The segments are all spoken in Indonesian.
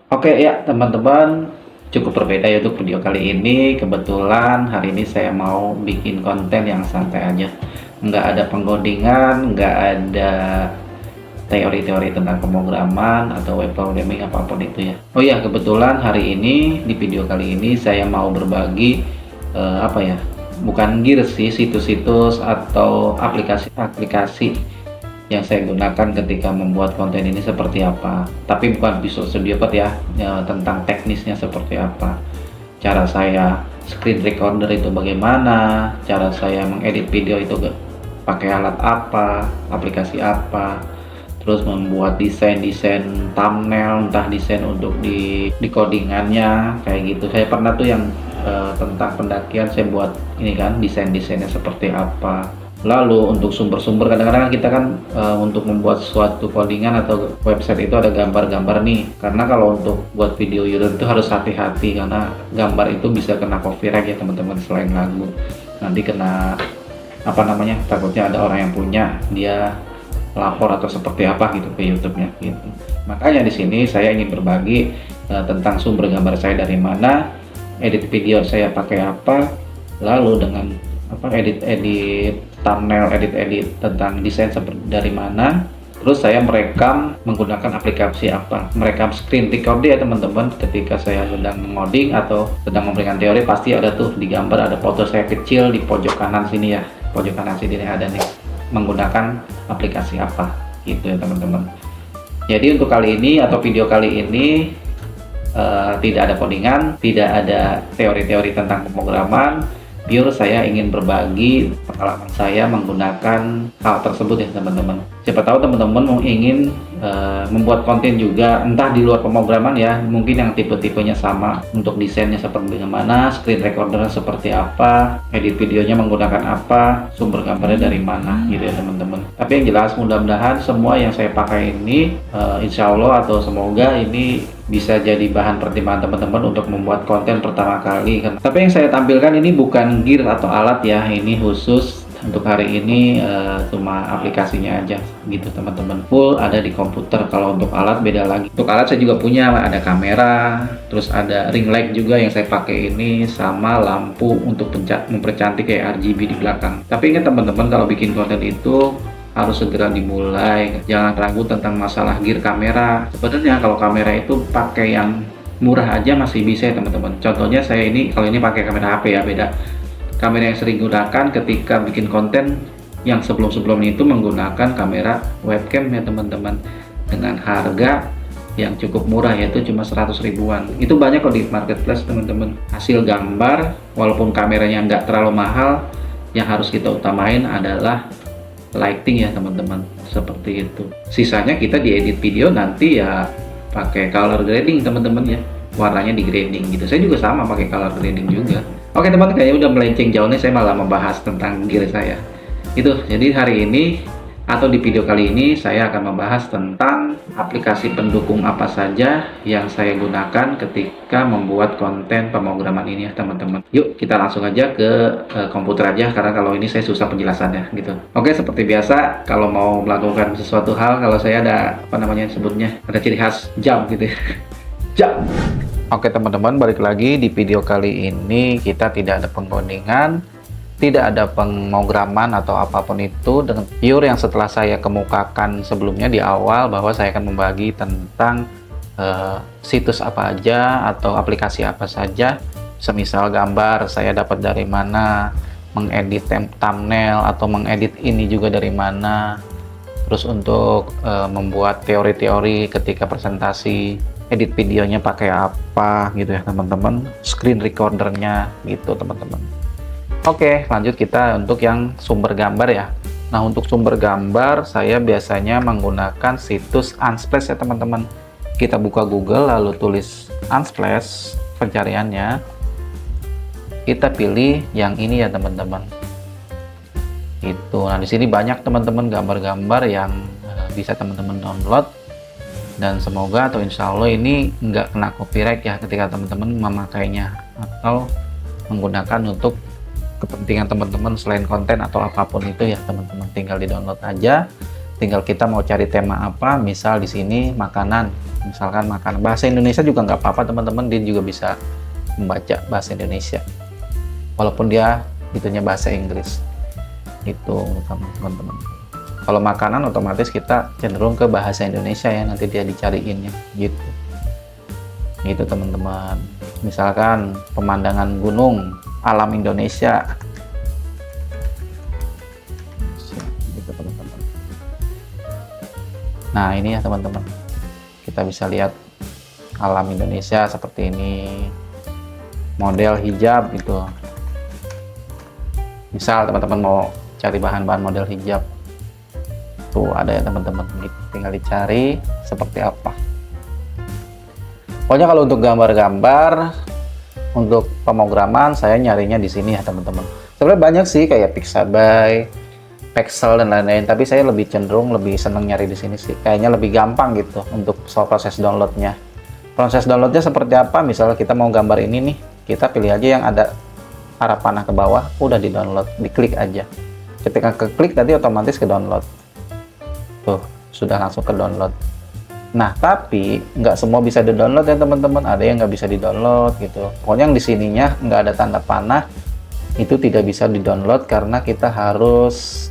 Oke ya teman-teman, cukup berbeda ya untuk video kali ini. Kebetulan hari ini saya mau bikin konten yang santai aja. Nggak ada penggodingan, nggak ada teori-teori tentang pemrograman atau web programming apapun itu ya. Oh ya, kebetulan hari ini di video kali ini saya mau berbagi apa ya? Bukan gear sih, situs-situs atau aplikasi-aplikasi yang saya gunakan ketika membuat konten ini seperti apa. Tapi bukan Visual Studio Code ya, tentang teknisnya seperti apa. Cara saya screen recorder itu bagaimana, cara saya mengedit video itu pakai alat apa, aplikasi apa, terus membuat desain-desain thumbnail, entah desain untuk di codingannya kayak gitu. Saya pernah tuh yang tentang pendakian saya buat ini kan, desain-desainnya seperti apa. Lalu untuk sumber-sumber, kadang-kadang kita kan untuk membuat suatu codingan atau website itu ada gambar-gambar nih. Karena kalau untuk buat video YouTube itu harus hati-hati karena gambar itu bisa kena copyright ya teman-teman, selain lagu. Nanti kena apa namanya, takutnya ada orang yang punya, dia lapor atau seperti apa gitu ke YouTube-nya gitu. Makanya di sini saya ingin berbagi tentang sumber gambar saya dari mana, edit video saya pakai apa, lalu dengan apa edit thumbnail, edit tentang desain seperti dari mana, terus saya merekam menggunakan aplikasi apa, merekam screen recorder ya teman-teman. Ketika saya sedang ngoding atau sedang memberikan teori, pasti ada tuh di gambar ada foto saya kecil di pojok kanan sini ya, pojok kanan sini ada nih, menggunakan aplikasi apa gitu ya teman-teman. Jadi untuk kali ini atau video kali ini tidak ada codingan, tidak ada teori-teori tentang pemrograman, pure saya ingin berbagi pengalaman saya menggunakan hal tersebut ya teman-teman. Siapa tahu teman-teman mau ingin membuat konten juga, entah di luar pemrograman ya, mungkin yang tipe-tipenya sama, untuk desainnya seperti bagaimana, screen recordernya seperti apa, edit videonya menggunakan apa, sumber gambarnya dari mana gitu ya teman-teman. Tapi yang jelas mudah-mudahan semua yang saya pakai ini insya Allah atau semoga ini bisa jadi bahan pertimbangan teman-teman untuk membuat konten pertama kali kan. Tapi yang saya tampilkan ini bukan gear atau alat ya, ini khusus untuk hari ini cuma aplikasinya aja gitu teman-teman, full ada di komputer. Kalau untuk alat beda lagi. Untuk alat saya juga punya, ada kamera, terus ada ring light juga yang saya pakai ini, sama lampu untuk mempercantik kayak RGB di belakang. Tapi ingat teman-teman, kalau bikin konten itu harus segera dimulai, jangan ragu tentang masalah gear kamera. Sebenarnya kalau kamera itu pakai yang murah aja masih bisa ya teman-teman. Contohnya saya ini, kalau ini pakai kamera HP ya, beda. Kamera yang sering gunakan ketika bikin konten yang sebelum-sebelumnya itu menggunakan kamera webcam ya teman-teman, dengan harga yang cukup murah, yaitu cuma 100 ribuan. Itu banyak kok di marketplace teman-teman. Hasil gambar walaupun kameranya nggak terlalu mahal, yang harus kita utamain adalah lighting ya teman-teman, seperti itu. Sisanya kita diedit video nanti ya pakai color grading teman-teman ya, warnanya di grading gitu. Saya juga sama pakai color grading juga. Oke teman-teman, kayaknya udah melenceng jauh nih, saya malah membahas tentang gear saya itu. Jadi hari ini atau di video kali ini saya akan membahas tentang aplikasi pendukung apa saja yang saya gunakan ketika membuat konten pemrograman ini ya teman-teman. Yuk kita langsung aja ke komputer aja, karena kalau ini saya susah penjelasannya gitu. Oke, seperti biasa kalau mau melakukan sesuatu hal, kalau saya ada apa namanya sebutnya, ada ciri khas jam gitu ya. Jam. Oke teman-teman, balik lagi di video kali ini. Kita tidak ada penggodingan, tidak ada pemrograman atau apapun itu, dengan pure yang setelah saya kemukakan sebelumnya di awal, bahwa saya akan membagi tentang situs apa aja atau aplikasi apa saja. Semisal gambar saya dapat dari mana, mengedit thumbnail atau mengedit ini juga dari mana, terus untuk membuat teori-teori ketika presentasi, edit videonya pakai apa gitu ya teman-teman, screen recordernya gitu teman-teman. Oke, lanjut kita untuk yang sumber gambar ya. Nah, untuk sumber gambar saya biasanya menggunakan situs Unsplash ya teman-teman. Kita buka Google lalu tulis Unsplash pencariannya. Kita pilih yang ini ya teman-teman. Itu. Nah, di sini banyak teman-teman gambar-gambar yang bisa teman-teman download, dan semoga atau insya Allah ini nggak kena copyright ya ketika teman-teman memakainya atau menggunakan untuk kepentingan teman-teman selain konten atau apapun itu ya teman-teman. Tinggal di download aja, tinggal kita mau cari tema apa, misal di sini makanan, misalkan makanan bahasa Indonesia juga nggak apa-apa teman-teman, dia juga bisa membaca bahasa Indonesia walaupun dia itunya bahasa Inggris. Itu teman-teman. Kalau makanan otomatis kita cenderung ke bahasa Indonesia ya, nanti dia dicariinnya gitu. Gitu teman-teman. Misalkan pemandangan gunung, alam Indonesia. Gitu teman-teman. Nah, ini ya teman-teman. Kita bisa lihat alam Indonesia seperti ini. Model hijab gitu. Misal teman-teman mau cari bahan-bahan model hijab, tuh ada ya teman-teman, tinggal dicari seperti apa. Pokoknya kalau untuk gambar-gambar, untuk pemrograman saya nyarinya di sini ya teman-teman. Sebenarnya banyak sih kayak Pixabay, Pexel dan lain-lain, tapi saya lebih cenderung lebih seneng nyari di sini sih. Kayaknya lebih gampang gitu untuk soal proses downloadnya. Proses downloadnya seperti apa? Misalnya kita mau gambar ini nih, kita pilih aja yang ada arah panah ke bawah, udah di download, diklik aja. Ketika keklik tadi otomatis ke download. Tuh, sudah langsung ke download. Nah, tapi nggak semua bisa di download ya teman-teman. Ada yang nggak bisa di download gitu. Pokoknya yang di sininya nggak ada tanda panah, itu tidak bisa di download karena kita harus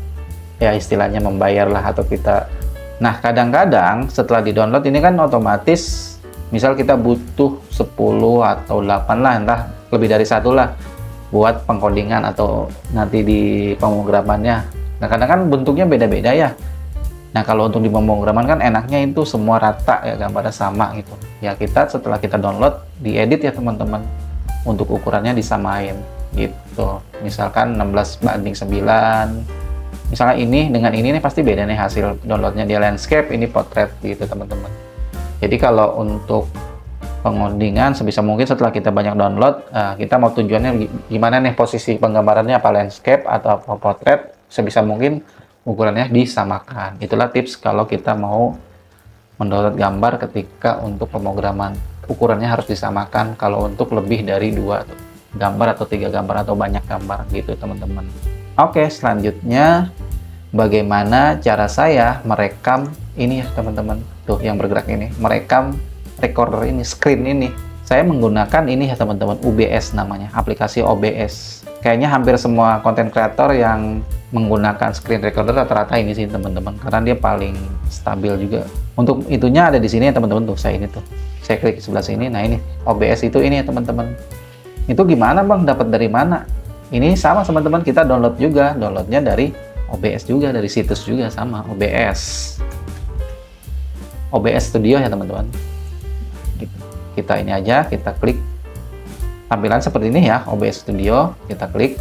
ya istilahnya membayar lah atau kita. Nah, kadang-kadang setelah di download ini kan otomatis misal kita butuh 10 atau 8 lah, entah lebih dari satu lah buat pengkodingan atau nanti di pemrogramannya. Nah, kadang kan bentuknya beda-beda ya. Nah, kalau untuk di pemrograman kan enaknya itu semua rata ya, gambarnya sama gitu. Ya kita setelah kita download, diedit ya teman-teman. Untuk ukurannya disamain gitu. Misalkan 16:9. Misalnya ini dengan ini nih pasti beda nih hasil downloadnya, dia landscape, ini portrait gitu teman-teman. Jadi kalau untuk pengodingan sebisa mungkin setelah kita banyak download, kita mau tujuannya gimana nih, posisi penggambarannya apa landscape atau apa portrait, sebisa mungkin ukurannya disamakan. Itulah tips kalau kita mau mendownload gambar ketika untuk pemrograman. Ukurannya harus disamakan kalau untuk lebih dari 2 gambar atau 3 gambar atau banyak gambar gitu teman-teman. Oke, selanjutnya bagaimana cara saya merekam ini ya teman-teman. Tuh yang bergerak ini, merekam recorder ini, screen ini. Saya menggunakan ini ya teman-teman, OBS namanya, aplikasi OBS. Kayaknya hampir semua konten kreator yang menggunakan screen recorder rata-rata ini sih teman-teman, karena dia paling stabil juga. Untuk itunya ada di sini ya teman-teman, tuh saya ini tuh. Saya klik sebelah sini. Nah, ini OBS itu ini ya teman-teman. Itu gimana Bang? Dapat dari mana? Ini sama teman-teman, kita download juga. Downloadnya dari OBS juga, dari situs juga sama, OBS. OBS Studio ya teman-teman. Gitu. Kita ini aja, kita klik. Tampilan seperti ini ya, OBS Studio, kita klik.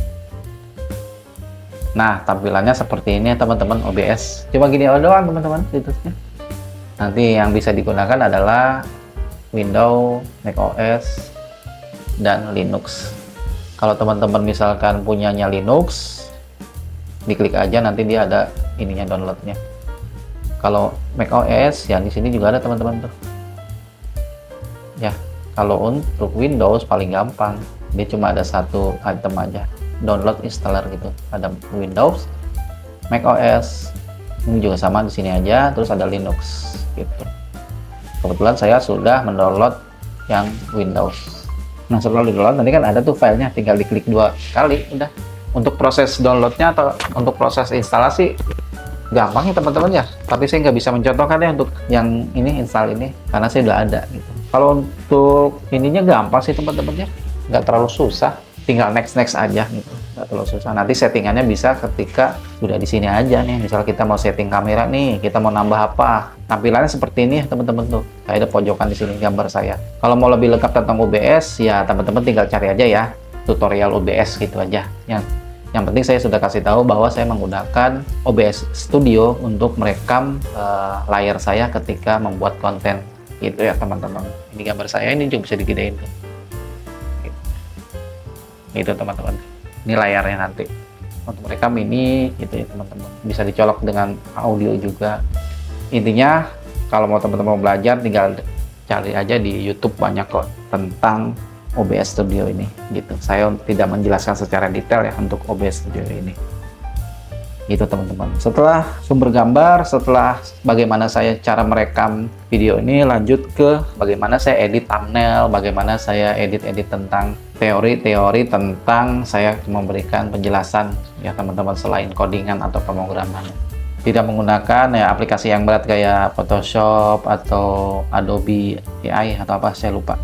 Nah, tampilannya seperti ini ya teman-teman, OBS. Cuma gini doang teman-teman situsnya. Nanti yang bisa digunakan adalah Windows, macOS, dan Linux. Kalau teman-teman misalkan punyanya Linux, diklik aja nanti dia ada ininya, downloadnya. Kalau macOS ya di sini juga ada teman-teman tuh. Ya, kalau untuk Windows paling gampang, dia cuma ada satu item aja, download installer gitu. Ada Windows, macOS, ini juga sama di sini aja, terus ada Linux gitu. Kebetulan saya sudah mendownload yang Windows. Nah, setelah di-download nanti kan ada tuh filenya, tinggal diklik 2 kali udah. Untuk proses downloadnya atau untuk proses instalasi gampang ya teman-teman ya, tapi saya nggak bisa mencontohkan ya untuk yang ini, install ini, karena saya udah ada gitu. Kalau untuk ininya gampang sih teman-teman ya, nggak terlalu susah, tinggal next aja gitu, nggak terlalu susah. Nanti settingannya bisa ketika sudah di sini aja nih. Misal kita mau setting kamera nih, kita mau nambah apa, tampilannya seperti ini ya teman-teman tuh. Kayak ada pojokan di sini gambar saya. Kalau mau lebih lengkap tentang OBS ya teman-teman tinggal cari aja ya tutorial OBS gitu aja. Yang penting saya sudah kasih tahu bahwa saya menggunakan OBS Studio untuk merekam layar saya ketika membuat konten gitu ya teman-teman. Ini gambar saya, ini juga bisa digedein tuh. Gitu teman-teman. Ini layarnya nanti untuk merekam ini gitu ya teman-teman. Bisa dicolok dengan audio juga. Intinya kalau mau teman-teman mau belajar tinggal cari aja di YouTube, banyak kok tentang OBS Studio ini gitu. Saya tidak menjelaskan secara detail ya untuk OBS Studio ini. Gitu teman-teman. Setelah sumber gambar, setelah bagaimana saya cara merekam video ini, lanjut ke bagaimana saya edit thumbnail, bagaimana saya edit-edit tentang teori-teori tentang saya memberikan penjelasan ya teman-teman, selain codingan atau pemrograman. Tidak menggunakan ya aplikasi yang berat kayak Photoshop atau Adobe AI atau apa, saya lupa.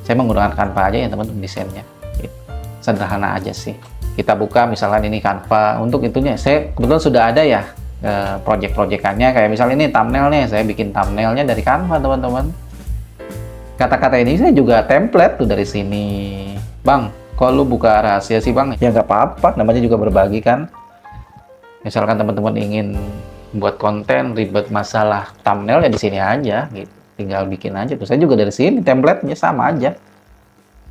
Saya menggunakan Canva aja ya teman-teman desainnya. Gitu. Sederhana aja sih. Kita buka misalkan ini Canva, untuk itunya saya kebetulan sudah ada ya project-projectannya, kayak misalnya ini thumbnailnya, saya bikin thumbnailnya dari Canva teman-teman. Kata-kata ini saya juga template tuh dari sini. Bang, kok lu buka rahasia sih bang? Ya nggak apa-apa, namanya juga berbagi kan. Misalkan teman-teman ingin buat konten ribet masalah thumbnail ya di sini aja gitu, tinggal bikin aja tuh. Saya juga dari sini template-nya sama aja,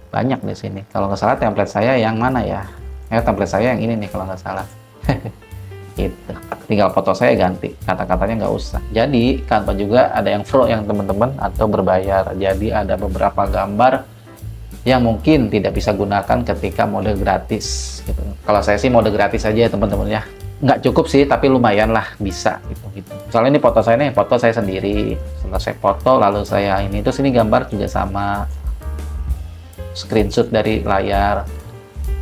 banyak di sini. Kalau nggak salah template saya yang mana ya? Template saya yang ini nih kalau nggak salah. Gitu. Tinggal foto saya ganti, kata-katanya nggak usah. Jadi Canva juga ada yang pro yang teman-teman atau berbayar. Jadi ada beberapa gambar yang mungkin tidak bisa gunakan ketika mode gratis. Gitu. Kalau saya sih mode gratis aja ya teman-teman ya. Nggak cukup sih, tapi lumayan lah bisa gitu. Misalnya ini foto saya nih, foto saya sendiri. Setelah saya foto, lalu saya ini, terus ini gambar juga sama, screenshot dari layar.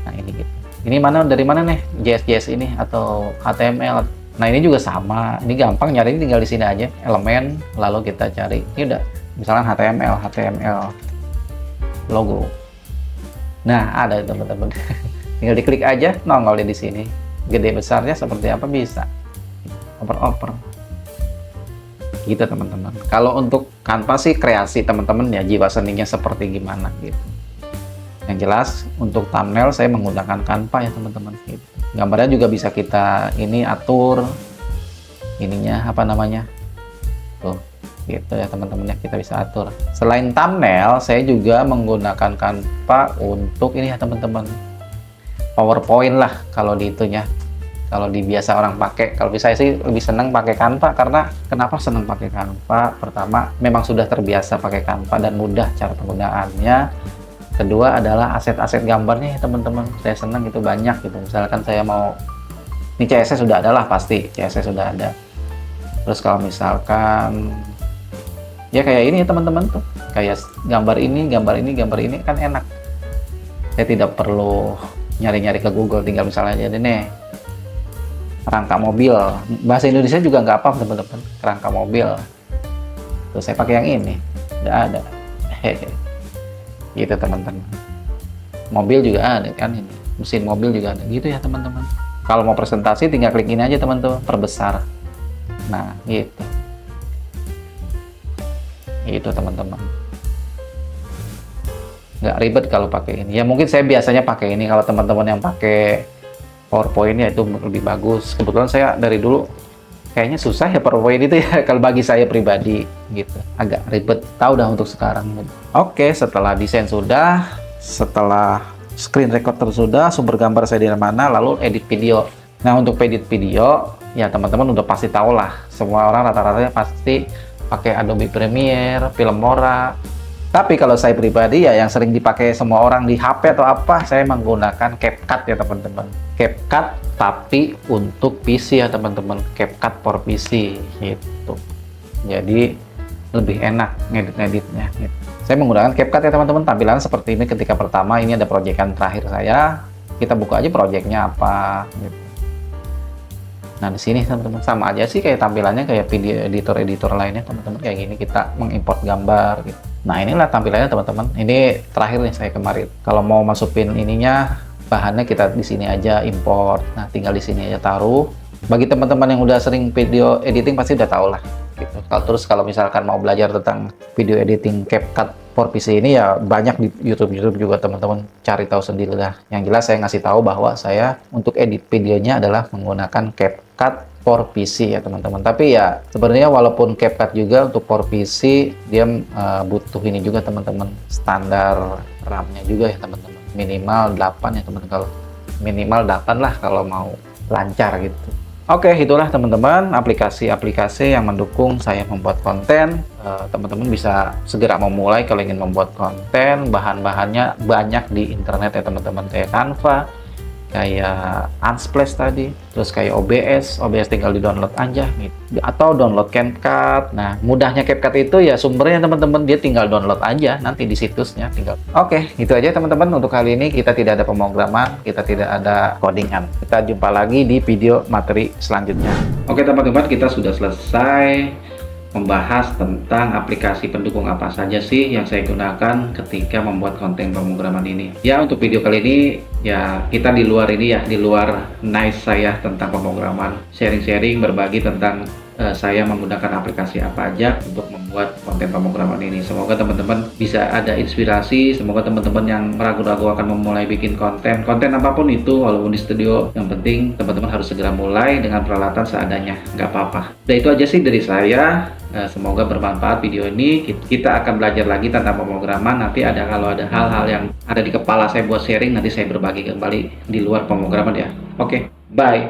Nah ini gitu. Ini mana dari mana nih? JS ini atau HTML. Nah ini juga sama. Ini gampang nyari, tinggal di sini aja elemen, lalu kita cari. Ini udah misalnya HTML logo. Nah ada teman-teman. Tinggal diklik aja, nongol di sini. Gede besarnya seperti apa bisa. Oper-oper. Gitu teman-teman. Kalau untuk Canva sih kreasi teman-teman ya, jiwa seninya seperti gimana gitu. Yang jelas untuk thumbnail saya menggunakan Canva ya teman-teman. Gitu. Gambarnya juga bisa kita ini atur ininya apa namanya tuh gitu ya teman-teman ya, kita bisa atur. Selain thumbnail saya juga menggunakan Canva untuk ini ya teman-teman, PowerPoint lah kalau di itunya, kalau di biasa orang pakai. Kalau saya sih lebih senang pakai Canva. Karena kenapa senang pakai Canva? Pertama memang sudah terbiasa pakai Canva dan mudah cara penggunaannya. Kedua adalah aset-aset gambarnya ya teman-teman, saya senang itu banyak gitu. Misalkan saya mau, ini CSS sudah ada lah pasti, CSS sudah ada. Terus kalau misalkan ya kayak ini ya teman-teman tuh, kayak gambar ini kan enak. Saya tidak perlu nyari-nyari ke Google, tinggal misalnya aja nih rangka mobil, bahasa Indonesia juga nggak apa teman-teman, rangka mobil. Terus saya pakai yang ini, udah ada. Hehe. Gitu teman-teman. Mobil juga ada kan, ini mesin mobil juga ada gitu ya teman-teman. Kalau mau presentasi tinggal klik ini aja teman-teman, perbesar. Nah gitu teman-teman, nggak ribet kalau pakai ini ya. Mungkin saya biasanya pakai ini, kalau teman-teman yang pakai PowerPoint ya itu lebih bagus. Kebetulan saya dari dulu kayaknya susah ya PowerPoint itu ya, kalau bagi saya pribadi gitu, agak ribet. Tahu dah untuk sekarang. Oke, setelah desain sudah, setelah screen recorder sudah, sumber gambar saya di mana, lalu edit video. Nah untuk edit video ya teman-teman udah pasti tahu lah, semua orang rata-ratanya pasti pakai Adobe Premiere, Filmora. Tapi kalau saya pribadi ya yang sering dipakai semua orang di HP atau apa, saya menggunakan CapCut ya teman-teman. CapCut tapi untuk PC ya teman-teman, CapCut for PC gitu. Jadi lebih enak ngedit-ngeditnya gitu. Saya menggunakan CapCut ya teman-teman. Tampilannya seperti ini ketika pertama. Ini ada proyekan terakhir saya. Kita buka aja proyeknya apa gitu. Nah di sini teman-teman sama aja sih kayak tampilannya kayak video editor lainnya teman-teman, kayak gini kita mengimport gambar gitu. Nah inilah tampilannya teman-teman. Ini terakhir nih saya kemarin. Kalau mau masukin ininya, bahannya kita di sini aja import. Nah tinggal di sini aja taruh. Bagi teman-teman yang udah sering video editing pasti udah tahu lah gitu. Terus kalau misalkan mau belajar tentang video editing CapCut for PC ini ya banyak di YouTube juga teman-teman, cari tahu sendiri lah. Yang jelas saya ngasih tahu bahwa saya untuk edit videonya adalah menggunakan CapCut for PC ya teman-teman. Tapi ya sebenarnya walaupun CapCut juga untuk for PC dia butuh ini juga teman-teman, standar RAM-nya juga ya teman-teman, minimal 8 ya teman-teman. Kalau minimal 8 lah kalau mau lancar gitu. Oke, itulah teman-teman aplikasi-aplikasi yang mendukung saya membuat konten. Teman-teman bisa segera memulai kalau ingin membuat konten. Bahan-bahannya banyak di internet ya teman-teman, kayak Canva, kayak Unsplash tadi, terus kayak OBS tinggal di-download aja gitu. Atau download CapCut. Nah, mudahnya CapCut itu ya sumbernya teman-teman, dia tinggal download aja nanti di situsnya tinggal. Oke, gitu aja teman-teman untuk kali ini. Kita tidak ada pemrograman, kita tidak ada codingan. Kita jumpa lagi di video materi selanjutnya. Oke teman-teman, kita sudah selesai membahas tentang aplikasi pendukung apa saja sih yang saya gunakan ketika membuat konten pemrograman ini. Ya, untuk video kali ini ya kita di luar ini ya, di luar nice saya tentang pemrograman, sharing-sharing berbagi tentang saya menggunakan aplikasi apa aja untuk membuat konten pemrograman ini. Semoga teman-teman bisa ada inspirasi, semoga teman-teman yang ragu-ragu akan memulai bikin konten apapun itu, walaupun di studio, yang penting teman-teman harus segera mulai dengan peralatan seadanya, nggak apa-apa. Nah, itu aja sih dari saya. Semoga bermanfaat video ini. Kita akan belajar lagi tentang pemrograman. Nanti kalau ada hal-hal yang ada di kepala saya buat sharing, nanti saya berbagi kembali di luar pemrograman ya. Oke, bye.